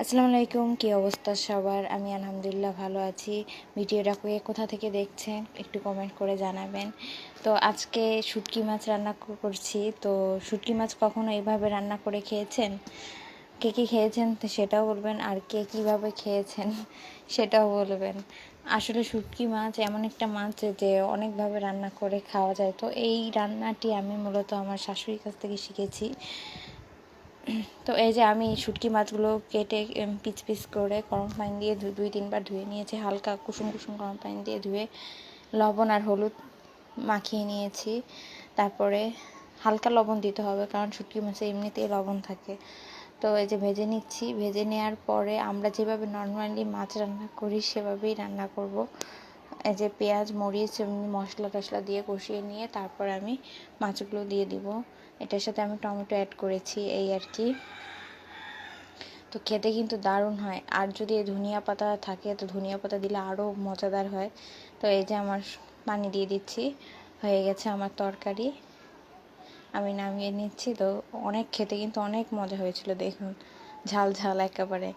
আসসালামু আলাইকুম, কী অবস্থা সবার? আমি আলহামদুলিল্লাহ ভালো আছি। ভিডিওটা কোথা থেকে দেখছেন একটু কমেন্ট করে জানাবেন। তো আজকে শুটকি মাছ রান্না করছি। তো শুটকি মাছ কখনো এভাবে রান্না করে খেয়েছেন? কে কে খেয়েছেন তো সেটাও বলবেন, আর কে কীভাবে খেয়েছেন সেটাও বলবেন। আসলে শুটকি মাছ এমন একটা মাছ যে অনেকভাবে রান্না করে খাওয়া যায়। তো এই রান্নাটি আমি মূলত আমার শাশুড়ির কাছ থেকে শিখেছি। তো এই যে আমি শুটকি মাছগুলো কেটে পিস পিস করে গরম পানি দিয়ে 2-3 বার ধুয়ে নিয়েছি, হালকা কুসুম কুসুম গরম পানি দিয়ে ধুয়ে লবণ আর হলুদ মাখিয়ে নিয়েছি। তারপরে হালকা লবণ দিতে হবে, কারণ শুটকি মাছে এমনিতেই লবণ থাকে। তো এই যে ভেজে নিচ্ছি। ভেজে নেওয়ার পরে আমরা যেভাবে নর্মালি মাছ রান্না করি সেভাবেই রান্না করব। এই যে পেঁয়াজ মরিচ মশলা টশলা দিয়ে কষিয়ে নিয়ে তারপর আমি মাছগুলো দিয়ে দিব। এটার সাথে আমি টমেটো অ্যাড করেছি, এই আর কি। তো খেতে কিন্তু দারুণ হয়, আর যদি ধনিয়া পাতা থাকে তো ধনিয়া পাতা দিলে আরও মজাদার হয়। তো এই যে আমার পানি দিয়ে দিচ্ছি, হয়ে গেছে আমার তরকারি, আমি নামিয়ে নিচ্ছি। তো খেতে কিন্তু অনেক মজা হয়েছিল, দেখুন ঝাল ঝাল একেবারে।